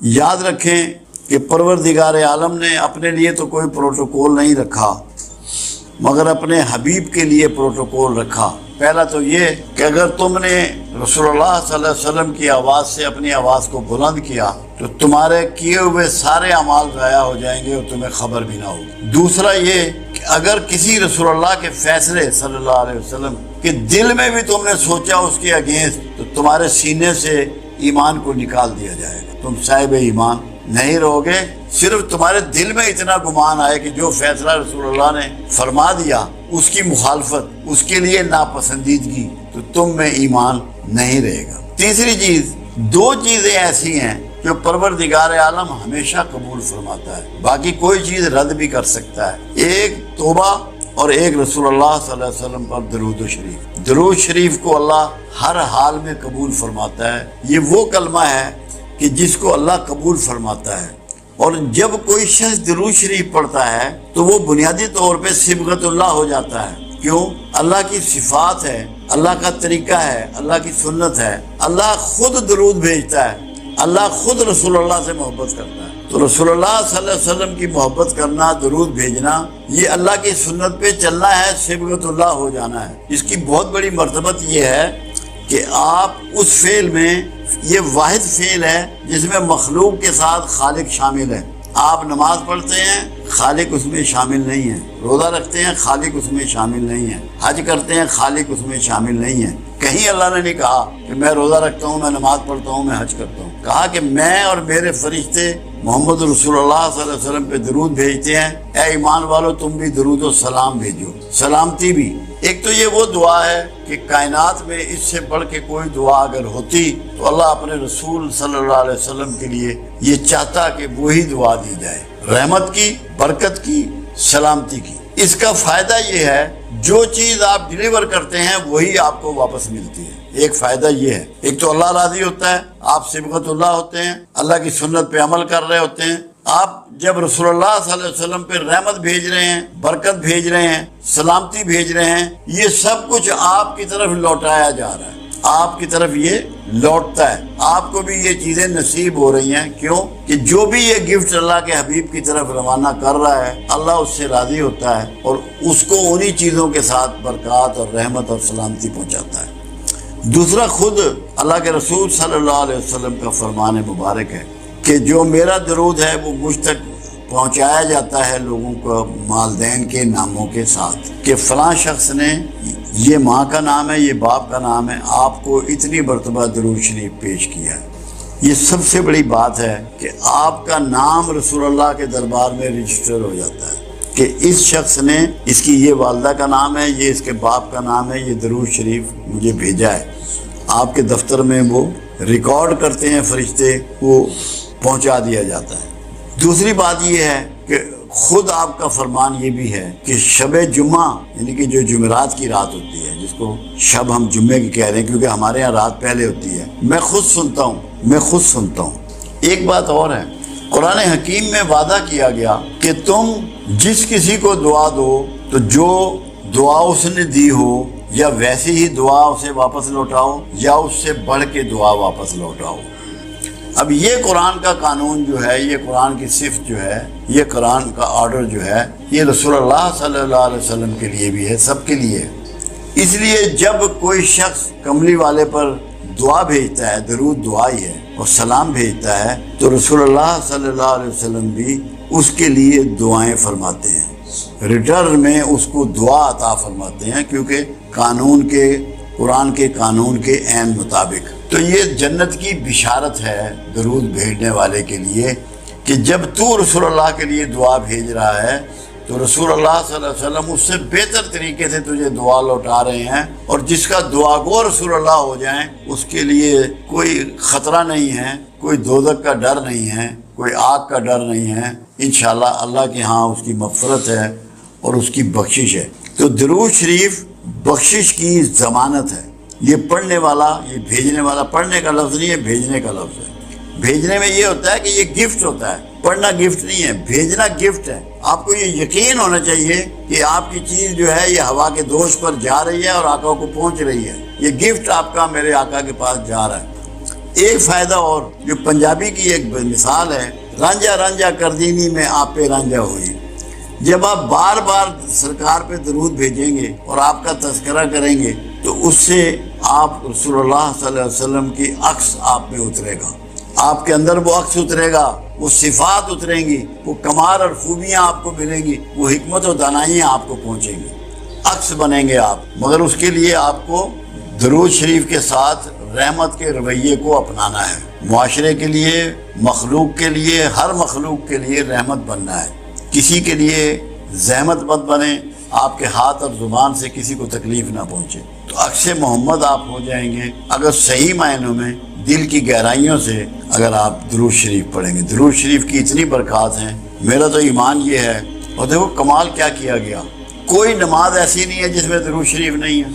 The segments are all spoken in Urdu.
یاد رکھیں کہ پروردگار عالم نے اپنے لیے تو کوئی پروٹوکول نہیں رکھا مگر اپنے حبیب کے لیے پروٹوکول رکھا۔ پہلا تو یہ کہ اگر تم نے رسول اللہ صلی اللہ علیہ وسلم کی آواز سے اپنی آواز کو بلند کیا تو تمہارے کیے ہوئے سارے اعمال ضائع ہو جائیں گے اور تمہیں خبر بھی نہ ہوگی۔ دوسرا یہ کہ اگر کسی رسول اللہ کے فیصلے صلی اللہ علیہ وسلم کے دل میں بھی تم نے سوچا اس کے اگینسٹ تو تمہارے سینے سے ایمان کو نکال دیا جائے گا، تم صاحب ایمان نہیں رہو گے۔ صرف تمہارے دل میں اتنا گمان آئے کہ جو فیصلہ رسول اللہ نے فرما دیا اس کی مخالفت، اس کے لیے ناپسندیدگی، تو تم میں ایمان نہیں رہے گا۔ تیسری چیز، دو چیزیں ایسی ہیں جو پروردگار عالم ہمیشہ قبول فرماتا ہے، باقی کوئی چیز رد بھی کر سکتا ہے۔ ایک توبہ اور ایک رسول اللہ صلی اللہ علیہ وسلم پر درود و شریف۔ درود شریف کو اللہ ہر حال میں قبول فرماتا ہے۔ یہ وہ کلمہ ہے کہ جس کو اللہ قبول فرماتا ہے، اور جب کوئی شخص درود شریف پڑھتا ہے تو وہ بنیادی طور پہ صبغت اللہ ہو جاتا ہے۔ کیوں؟ اللہ کی صفات ہے، اللہ کا طریقہ ہے، اللہ کی سنت ہے۔ اللہ خود درود بھیجتا ہے، اللہ خود رسول اللہ سے محبت کرتا ہے۔ تو رسول اللہ صلی اللہ علیہ وسلم کی محبت کرنا، درود بھیجنا، یہ اللہ کی سنت پہ چلنا ہے، صبغت اللہ ہو جانا ہے۔ اس کی بہت بڑی مرتبت یہ ہے کہ آپ اس فعل میں، یہ واحد فعل ہے جس میں مخلوق کے ساتھ خالق شامل ہے۔ آپ نماز پڑھتے ہیں، خالق اس میں شامل نہیں ہے۔ روزہ رکھتے ہیں، خالق اس میں شامل نہیں ہے۔ حج کرتے ہیں، خالق اس میں شامل نہیں ہے۔ کہیں اللہ نے نہیں کہا کہ میں روزہ رکھتا ہوں، میں نماز پڑھتا ہوں، میں حج کرتا ہوں۔ کہا کہ میں اور میرے فرشتے محمد رسول اللہ صلی اللہ علیہ وسلم پہ درود بھیجتے ہیں، اے ایمان والو تم بھی درود و سلام بھیجو، سلامتی بھی۔ ایک تو یہ وہ دعا ہے کہ کائنات میں اس سے بڑھ کے کوئی دعا اگر ہوتی تو اللہ اپنے رسول صلی اللہ علیہ وسلم کے لیے یہ چاہتا کہ وہی دعا دی جائے، رحمت کی، برکت کی، سلامتی کی۔ اس کا فائدہ یہ ہے جو چیز آپ ڈیلیور کرتے ہیں وہی آپ کو واپس ملتی ہے۔ ایک فائدہ یہ ہے، ایک تو اللہ راضی ہوتا ہے، آپ صبغت اللہ ہوتے ہیں، اللہ کی سنت پہ عمل کر رہے ہوتے ہیں۔ آپ جب رسول اللہ صلی اللہ علیہ وسلم پہ رحمت بھیج رہے ہیں، برکت بھیج رہے ہیں، سلامتی بھیج رہے ہیں، یہ سب کچھ آپ کی طرف لوٹایا جا رہا ہے، آپ کی طرف یہ لوٹتا ہے۔ آپ کو بھی یہ چیزیں نصیب ہو رہی ہیں۔ کیوں؟ کہ جو بھی یہ گفٹ اللہ کے حبیب کی طرف روانہ کر رہا ہے، اللہ اس سے راضی ہوتا ہے اور اس کو انہی چیزوں کے ساتھ برکات اور رحمت اور سلامتی پہنچاتا ہے۔ دوسرا، خود اللہ کے رسول صلی اللہ علیہ وسلم کا فرمان مبارک ہے کہ جو میرا درود ہے وہ مجھ تک پہنچایا جاتا ہے لوگوں کو والدین کے ناموں کے ساتھ، کہ فلاں شخص نے، یہ ماں کا نام ہے، یہ باپ کا نام ہے، آپ کو اتنی مرتبہ درود شریف پیش کیا ہے۔ یہ سب سے بڑی بات ہے کہ آپ کا نام رسول اللہ کے دربار میں رجسٹر ہو جاتا ہے کہ اس شخص نے، اس کی یہ والدہ کا نام ہے، یہ اس کے باپ کا نام ہے، یہ درود شریف مجھے بھیجا ہے۔ آپ کے دفتر میں وہ ریکارڈ کرتے ہیں فرشتے، وہ پہنچا دیا جاتا ہے۔ دوسری بات یہ ہے کہ خود آپ کا فرمان یہ بھی ہے کہ شب جمعہ، یعنی کہ جو جمعرات کی رات ہوتی ہے، جس کو شب ہم جمعے کی کہہ رہے ہیں کیونکہ ہمارے یہاں رات پہلے ہوتی ہے، میں خود سنتا ہوں۔ ایک بات اور ہے، قرآن حکیم میں وعدہ کیا گیا کہ تم جس کسی کو دعا دو تو جو دعا اس نے دی ہو یا ویسی ہی دعا اسے واپس لوٹاؤ یا اس سے بڑھ کے دعا واپس لوٹاؤ۔ اب یہ قرآن کا قانون جو ہے، یہ قرآن کی صفت جو ہے، یہ قرآن کا آرڈر جو ہے، یہ رسول اللہ صلی اللہ علیہ وسلم کے لیے بھی ہے، سب کے لیے ہے۔ اس لیے جب کوئی شخص کملی والے پر دعا بھیجتا ہے، درود دعا ہی ہے، اور سلام بھیجتا ہے، تو رسول اللہ صلی اللہ علیہ وسلم بھی اس کے لیے دعائیں فرماتے ہیں، ریٹرن میں اس کو دعا عطا فرماتے ہیں، کیونکہ قانون کے، قرآن کے قانون کے عین مطابق۔ تو یہ جنت کی بشارت ہے درود بھیجنے والے کے لیے کہ جب تو رسول اللہ کے لیے دعا بھیج رہا ہے تو رسول اللہ صلی اللہ علیہ وسلم اس سے بہتر طریقے سے تجھے دعا لوٹا رہے ہیں، اور جس کا دعا گو رسول اللہ ہو جائیں اس کے لیے کوئی خطرہ نہیں ہے، کوئی دوزخ کا ڈر نہیں ہے، کوئی آگ کا ڈر نہیں ہے۔ انشاءاللہ اللہ کے ہاں اس کی مغفرت ہے اور اس کی بخشش ہے۔ تو درود شریف بخشش کی ضمانت ہے۔ یہ پڑھنے والا، یہ بھیجنے والا، پڑھنے کا لفظ نہیں ہے، بھیجنے کا لفظ ہے۔ بھیجنے میں یہ ہوتا ہے کہ یہ گفٹ ہوتا ہے، پڑھنا گفٹ نہیں ہے، بھیجنا گفٹ ہے۔ آپ کو یہ یقین ہونا چاہیے کہ آپ کی چیز جو ہے یہ ہوا کے دوش پر جا رہی ہے اور آقا کو پہنچ رہی ہے، یہ گفٹ آپ کا میرے آقا کے پاس جا رہا ہے۔ ایک فائدہ اور جو پنجابی کی ایک مثال ہے، رانجھا رانجھا کردینی میں آپ پہ رانجھا ہوئی۔ جب آپ بار بار سرکار پہ درود بھیجیں گے اور آپ کا تذکرہ کریں گے تو اس سے آپ رسول اللہ صلی اللہ علیہ وسلم کی عکس آپ میں اترے گا، آپ کے اندر وہ عکس اترے گا، وہ صفات اتریں گی، وہ کمال اور خوبیاں آپ کو ملیں گی، وہ حکمت و دانائیاں آپ کو پہنچیں گی، عکس بنیں گے آپ۔ مگر اس کے لیے آپ کو درود شریف کے ساتھ رحمت کے رویے کو اپنانا ہے، معاشرے کے لیے، مخلوق کے لیے، ہر مخلوق کے لیے رحمت بننا ہے، کسی کے لیے زحمت مت بنے، آپ کے ہاتھ اور زبان سے کسی کو تکلیف نہ پہنچے، تو عکس محمد آپ ہو جائیں گے اگر صحیح معنوں میں دل کی گہرائیوں سے اگر آپ درود شریف پڑھیں گے۔ درود شریف کی اتنی برکات ہیں، میرا تو ایمان یہ ہے، اور دیکھو کمال کیا کیا گیا، کوئی نماز ایسی نہیں ہے جس میں درود شریف نہیں ہے،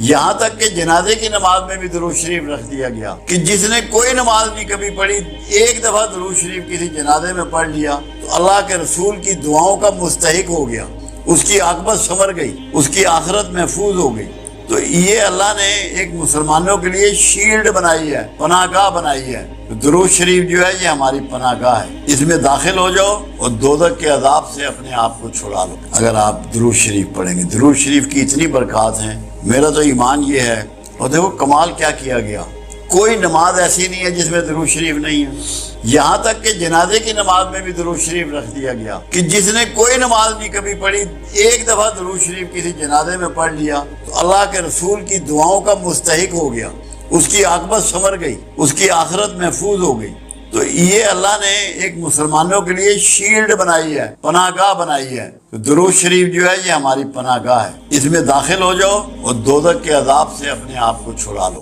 یہاں تک کہ جنازے کی نماز میں بھی درود شریف رکھ دیا گیا کہ جس نے کوئی نماز نہیں کبھی پڑھی، ایک دفعہ درود شریف کسی جنازے میں پڑھ لیا تو اللہ کے رسول کی دعاؤں کا مستحق ہو گیا، اس کی عاقبت سنور گئی، اس کی آخرت محفوظ ہو گئی۔ تو یہ اللہ نے ایک مسلمانوں کے لیے شیلڈ بنائی ہے، پناہ گاہ بنائی ہے۔ درود شریف جو ہے یہ ہماری پناہ گاہ ہے، اس میں داخل ہو جاؤ اور دوزخ کے عذاب سے اپنے آپ کو چھڑا لو اگر آپ درود شریف پڑھیں گے۔ درود شریف کی اتنی برکات ہیں، میرا تو ایمان یہ ہے، اور دیکھو کمال کیا کیا گیا، کوئی نماز ایسی نہیں ہے جس میں درود شریف نہیں ہے، یہاں تک کہ جنازے کی نماز میں بھی درود شریف رکھ دیا گیا کہ جس نے کوئی نماز نہیں کبھی پڑھی، ایک دفعہ درود شریف کسی جنازے میں پڑھ لیا تو اللہ کے رسول کی دعاؤں کا مستحق ہو گیا، اس کی عاقبت سنور گئی، اس کی آخرت محفوظ ہو گئی۔ تو یہ اللہ نے ایک مسلمانوں کے لیے شیلڈ بنائی ہے، پناہ گاہ بنائی ہے۔ تو درود شریف جو ہے یہ ہماری پناہ گاہ ہے، اس میں داخل ہو جاؤ اور دوزخ کے عذاب سے اپنے آپ کو چھڑا لو۔